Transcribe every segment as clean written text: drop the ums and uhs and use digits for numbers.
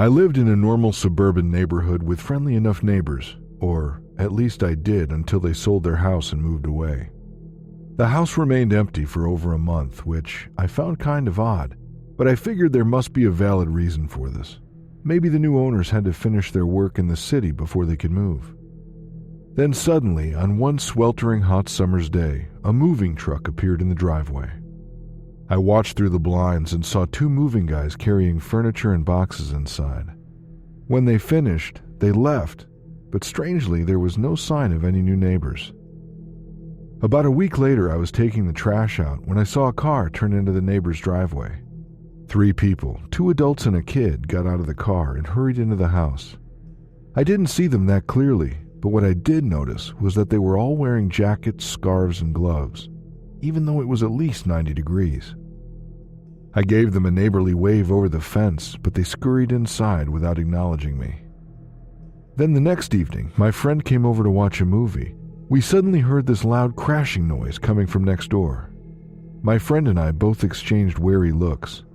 I lived in a normal suburban neighborhood with friendly enough neighbors, or at least I did until they sold their house and moved away. The house remained empty for over a month, which I found kind of odd, but I figured there must be a valid reason for this. Maybe the new owners had to finish their work in the city before they could move. Then suddenly, on one sweltering hot summer's day, a moving truck appeared in the driveway. I watched through the blinds and saw two moving guys carrying furniture and boxes inside. When they finished, they left, but strangely, there was no sign of any new neighbors. About a week later, I was taking the trash out when I saw a car turn into the neighbor's driveway. 3 people, 2 adults and a kid, got out of the car and hurried into the house. I didn't see them that clearly, but what I did notice was that they were all wearing jackets, scarves, and gloves, even though it was at least 90 degrees. I gave them a neighborly wave over the fence, but they scurried inside without acknowledging me. Then the next evening, my friend came over to watch a movie. We suddenly heard this loud crashing noise coming from next door. My friend and I both exchanged wary looks.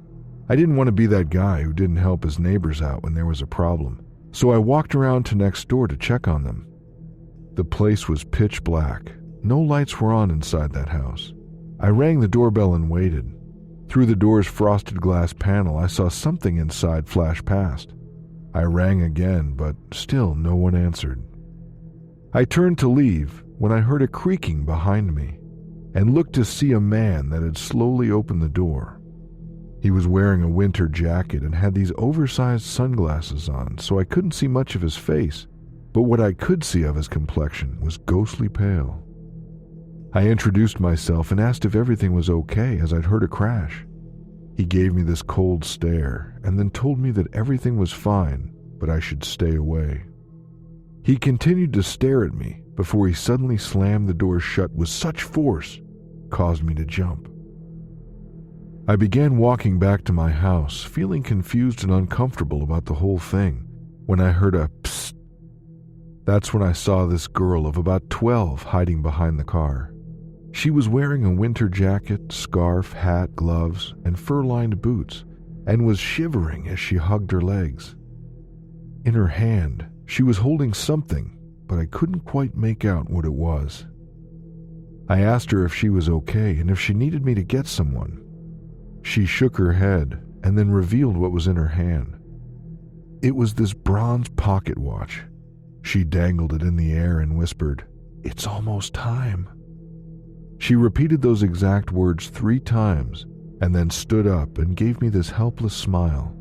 I didn't want to be that guy who didn't help his neighbors out when there was a problem, so I walked around to next door to check on them. The place was pitch black. No lights were on inside that house. I rang the doorbell and waited. Through the door's frosted glass panel, I saw something inside flash past. I rang again, but still no one answered. I turned to leave when I heard a creaking behind me and looked to see a man that had slowly opened the door. He was wearing a winter jacket and had these oversized sunglasses on, so I couldn't see much of his face, but what I could see of his complexion was ghostly pale. I introduced myself and asked if everything was okay, as I'd heard a crash. He gave me this cold stare and then told me that everything was fine, but I should stay away. He continued to stare at me before he suddenly slammed the door shut with such force, caused me to jump. I began walking back to my house, feeling confused and uncomfortable about the whole thing, when I heard a psst. That's when I saw this girl of about 12 hiding behind the car. She was wearing a winter jacket, scarf, hat, gloves, and fur-lined boots, and was shivering as she hugged her legs. In her hand, she was holding something, but I couldn't quite make out what it was. I asked her if she was okay and if she needed me to get someone. She shook her head and then revealed what was in her hand. It was this bronze pocket watch. She dangled it in the air and whispered, "It's almost time." She repeated those exact words 3 times and then stood up and gave me this helpless smile.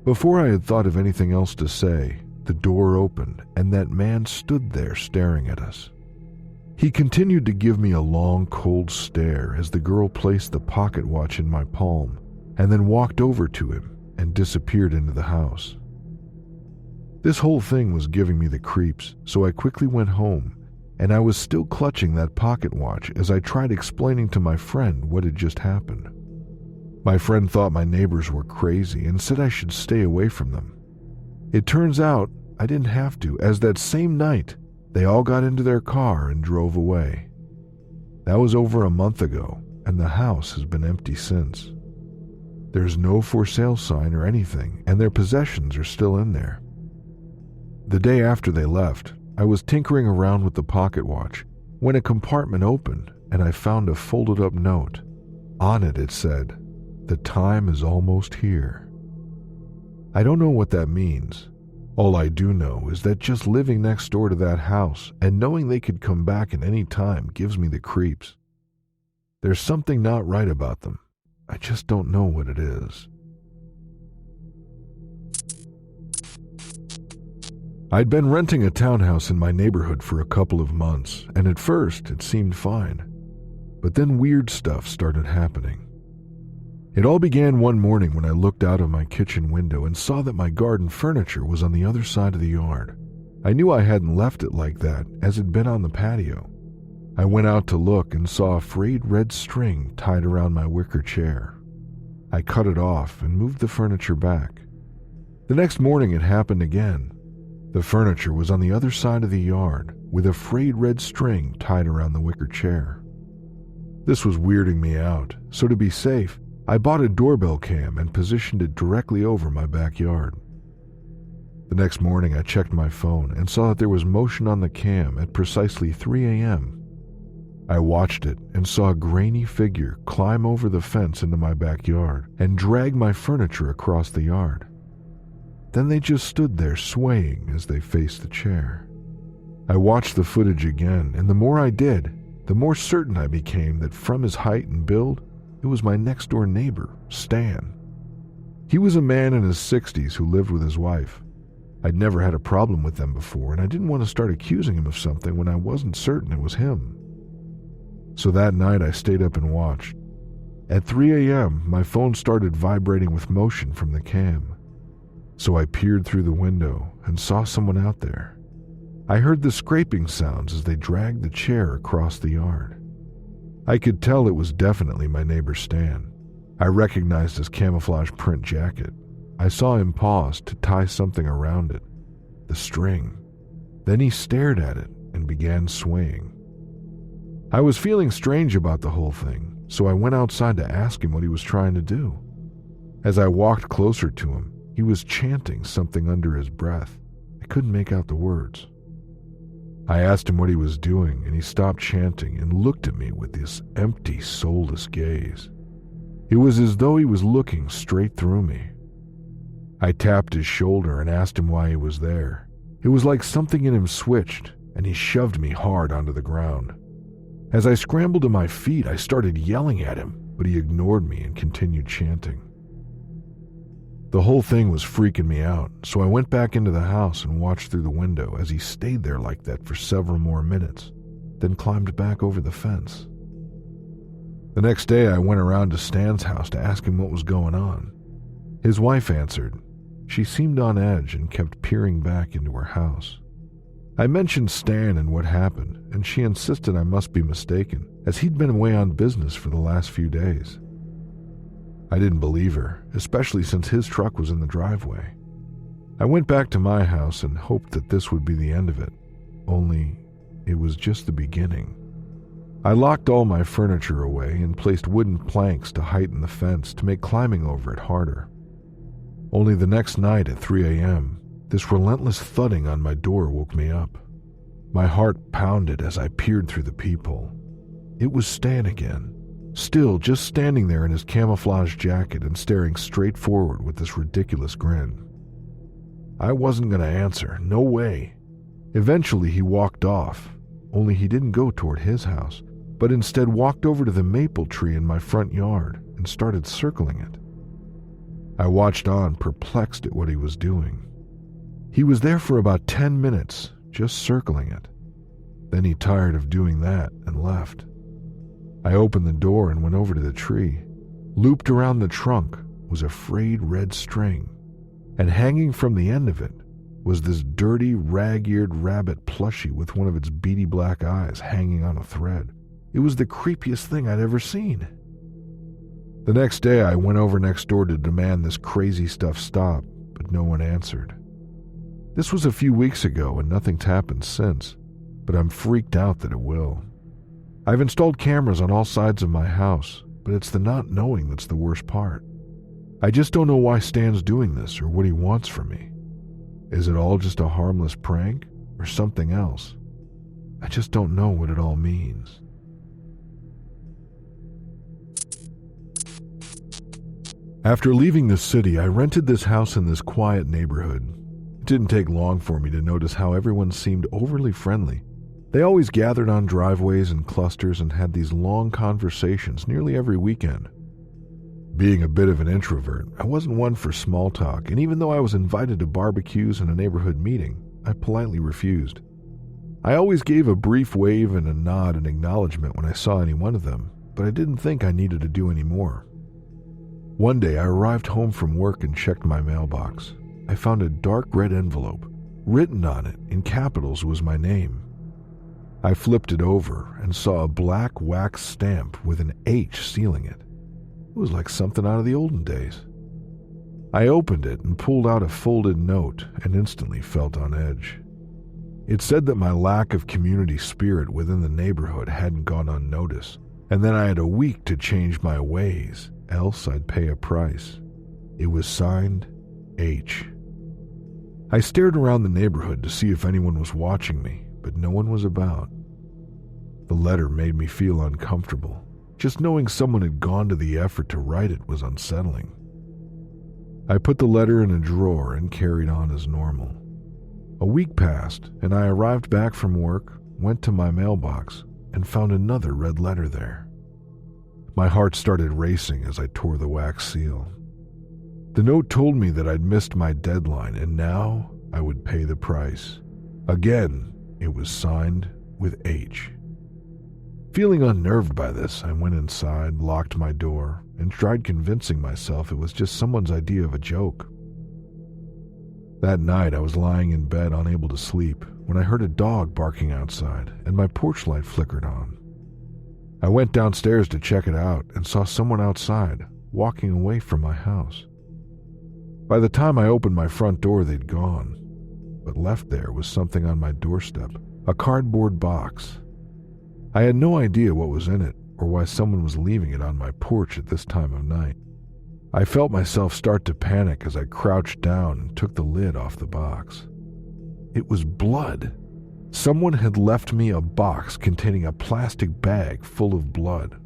Before I had thought of anything else to say, the door opened and that man stood there staring at us. He continued to give me a long, cold stare as the girl placed the pocket watch in my palm and then walked over to him and disappeared into the house. This whole thing was giving me the creeps, so I quickly went home, and I was still clutching that pocket watch as I tried explaining to my friend what had just happened. My friend thought my neighbors were crazy and said I should stay away from them. It turns out I didn't have to, as that same night, they all got into their car and drove away. That was over a month ago, and the house has been empty since. There's no for sale sign or anything, and their possessions are still in there. The day after they left, I was tinkering around with the pocket watch when a compartment opened and I found a folded up note. On it, it said, "The time is almost here." I don't know what that means. All I do know is that just living next door to that house and knowing they could come back at any time gives me the creeps. There's something not right about them. I just don't know what it is. I'd been renting a townhouse in my neighborhood for a couple of months, and at first it seemed fine. But then weird stuff started happening. It all began one morning when I looked out of my kitchen window and saw that my garden furniture was on the other side of the yard. I knew I hadn't left it like that, as it'd been on the patio. I went out to look and saw a frayed red string tied around my wicker chair. I cut it off and moved the furniture back. The next morning it happened again. The furniture was on the other side of the yard, with a frayed red string tied around the wicker chair. This was weirding me out, so to be safe, I bought a doorbell cam and positioned it directly over my backyard. The next morning I checked my phone and saw that there was motion on the cam at precisely 3 a.m. I watched it and saw a grainy figure climb over the fence into my backyard and drag my furniture across the yard. Then they just stood there swaying as they faced the chair. I watched the footage again, and the more I did, the more certain I became that from his height and build, it was my next-door neighbor, Stan. He was a man in his 60s who lived with his wife. I'd never had a problem with them before, and I didn't want to start accusing him of something when I wasn't certain it was him. So that night I stayed up and watched. At 3 a.m., my phone started vibrating with motion from the cam. So I peered through the window and saw someone out there. I heard the scraping sounds as they dragged the chair across the yard. I could tell it was definitely my neighbor Stan. I recognized his camouflage print jacket. I saw him pause to tie something around it, the string. Then he stared at it and began swaying. I was feeling strange about the whole thing, so I went outside to ask him what he was trying to do. As I walked closer to him, he was chanting something under his breath. I couldn't make out the words. I asked him what he was doing, and he stopped chanting and looked at me with this empty, soulless gaze. It was as though he was looking straight through me. I tapped his shoulder and asked him why he was there. It was like something in him switched, and he shoved me hard onto the ground. As I scrambled to my feet, I started yelling at him, but he ignored me and continued chanting. The whole thing was freaking me out, so I went back into the house and watched through the window as he stayed there like that for several more minutes, then climbed back over the fence. The next day, I went around to Stan's house to ask him what was going on. His wife answered. She seemed on edge and kept peering back into her house. I mentioned Stan and what happened, and she insisted I must be mistaken, as he'd been away on business for the last few days. I didn't believe her, especially since his truck was in the driveway. I went back to my house and hoped that this would be the end of it, only it was just the beginning. I locked all my furniture away and placed wooden planks to heighten the fence to make climbing over it harder. Only the next night at 3 a.m., this relentless thudding on my door woke me up. My heart pounded as I peered through the peephole. It was Stan again. Still just standing there in his camouflage jacket and staring straight forward with this ridiculous grin. I wasn't going to answer, no way. Eventually he walked off, only he didn't go toward his house, but instead walked over to the maple tree in my front yard and started circling it. I watched on, perplexed at what he was doing. He was there for about 10 minutes, just circling it. Then he tired of doing that and left. I opened the door and went over to the tree. Looped around the trunk was a frayed red string, and hanging from the end of it was this dirty, rag-eared rabbit plushie with one of its beady black eyes hanging on a thread. It was the creepiest thing I'd ever seen. The next day, I went over next door to demand this crazy stuff stop, but no one answered. This was a few weeks ago, and nothing's happened since, but I'm freaked out that it will. I've installed cameras on all sides of my house, but it's the not knowing that's the worst part. I just don't know why Stan's doing this or what he wants from me. Is it all just a harmless prank or something else? I just don't know what it all means. After leaving the city, I rented this house in this quiet neighborhood. It didn't take long for me to notice how everyone seemed overly friendly. They always gathered on driveways and clusters and had these long conversations nearly every weekend. Being a bit of an introvert, I wasn't one for small talk, and even though I was invited to barbecues and a neighborhood meeting, I politely refused. I always gave a brief wave and a nod in acknowledgement when I saw any one of them, but I didn't think I needed to do any more. One day I arrived home from work and checked my mailbox. I found a dark red envelope. Written on it, in capitals, was my name. I flipped it over and saw a black wax stamp with an H sealing it. It was like something out of the olden days. I opened it and pulled out a folded note and instantly felt on edge. It said that my lack of community spirit within the neighborhood hadn't gone unnoticed, and that I had a week to change my ways, else I'd pay a price. It was signed H. I stared around the neighborhood to see if anyone was watching me, but no one was about. The letter made me feel uncomfortable. Just knowing someone had gone to the effort to write it was unsettling. I put the letter in a drawer and carried on as normal. A week passed, and I arrived back from work, went to my mailbox, and found another red letter there. My heart started racing as I tore the wax seal. The note told me that I'd missed my deadline, and now I would pay the price. Again, it was signed with H. Feeling unnerved by this, I went inside, locked my door, and tried convincing myself it was just someone's idea of a joke. That night, I was lying in bed unable to sleep when I heard a dog barking outside and my porch light flickered on. I went downstairs to check it out and saw someone outside, walking away from my house. By the time I opened my front door, they'd gone, but left there was something on my doorstep, a cardboard box. I had no idea what was in it or why someone was leaving it on my porch at this time of night. I felt myself start to panic as I crouched down and took the lid off the box. It was blood. Someone had left me a box containing a plastic bag full of blood.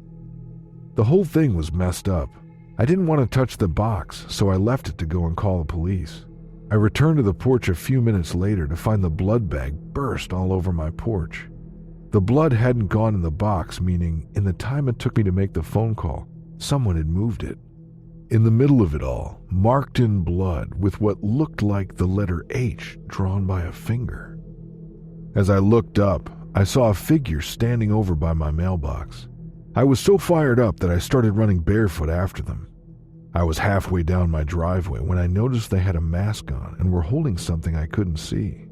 The whole thing was messed up. I didn't want to touch the box, so I left it to go and call the police. I returned to the porch a few minutes later to find the blood bag burst all over my porch. The blood hadn't gone in the box, meaning in the time it took me to make the phone call, someone had moved it. In the middle of it all, marked in blood with what looked like the letter H drawn by a finger. As I looked up, I saw a figure standing over by my mailbox. I was so fired up that I started running barefoot after them. I was halfway down my driveway when I noticed they had a mask on and were holding something I couldn't see.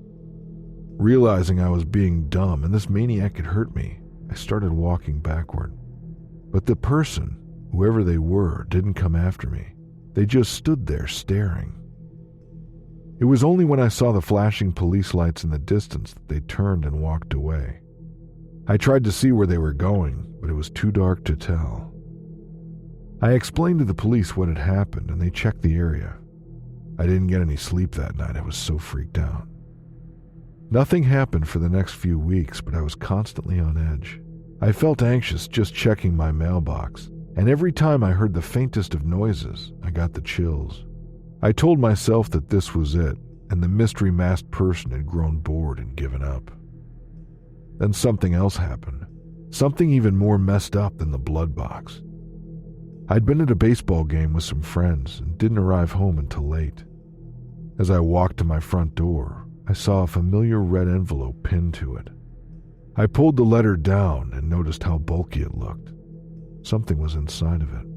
Realizing I was being dumb and this maniac could hurt me, I started walking backward. But the person, whoever they were, didn't come after me. They just stood there staring. It was only when I saw the flashing police lights in the distance that they turned and walked away. I tried to see where they were going, but it was too dark to tell. I explained to the police what had happened, and they checked the area. I didn't get any sleep that night. I was so freaked out. Nothing happened for the next few weeks, but I was constantly on edge. I felt anxious just checking my mailbox, and every time I heard the faintest of noises, I got the chills. I told myself that this was it, and the mystery masked person had grown bored and given up. Then something else happened, something even more messed up than the blood box. I'd been at a baseball game with some friends and didn't arrive home until late. As I walked to my front door, I saw a familiar red envelope pinned to it. I pulled the letter down and noticed how bulky it looked. Something was inside of it.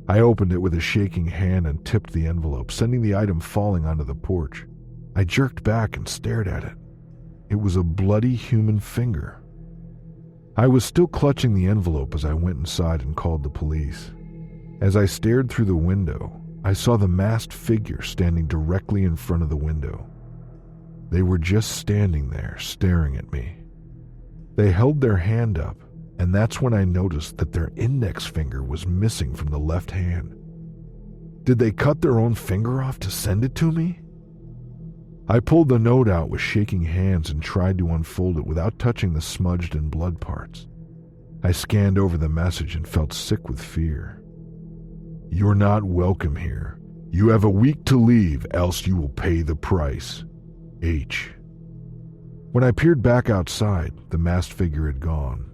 I opened it with a shaking hand and tipped the envelope, sending the item falling onto the porch. I jerked back and stared at it. It was a bloody human finger. I was still clutching the envelope as I went inside and called the police. As I stared through the window, I saw the masked figure standing directly in front of the window. They were just standing there, staring at me. They held their hand up, and that's when I noticed that their index finger was missing from the left hand. Did they cut their own finger off to send it to me? I pulled the note out with shaking hands and tried to unfold it without touching the smudged and blood parts. I scanned over the message and felt sick with fear. "You're not welcome here. You have a week to leave, else you will pay the price. H." When I peered back outside, the masked figure had gone.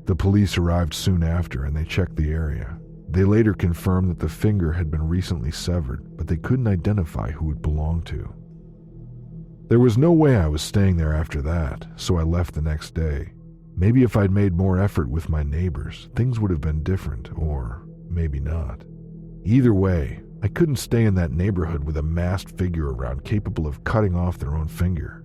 The police arrived soon after and they checked the area. They later confirmed that the finger had been recently severed, but they couldn't identify who it belonged to. There was no way I was staying there after that, so I left the next day. Maybe if I'd made more effort with my neighbors, things would have been different, or maybe not. Either way, I couldn't stay in that neighborhood with a masked figure around capable of cutting off their own finger.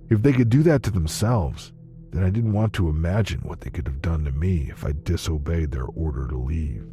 If they could do that to themselves, then I didn't want to imagine what they could have done to me if I disobeyed their order to leave.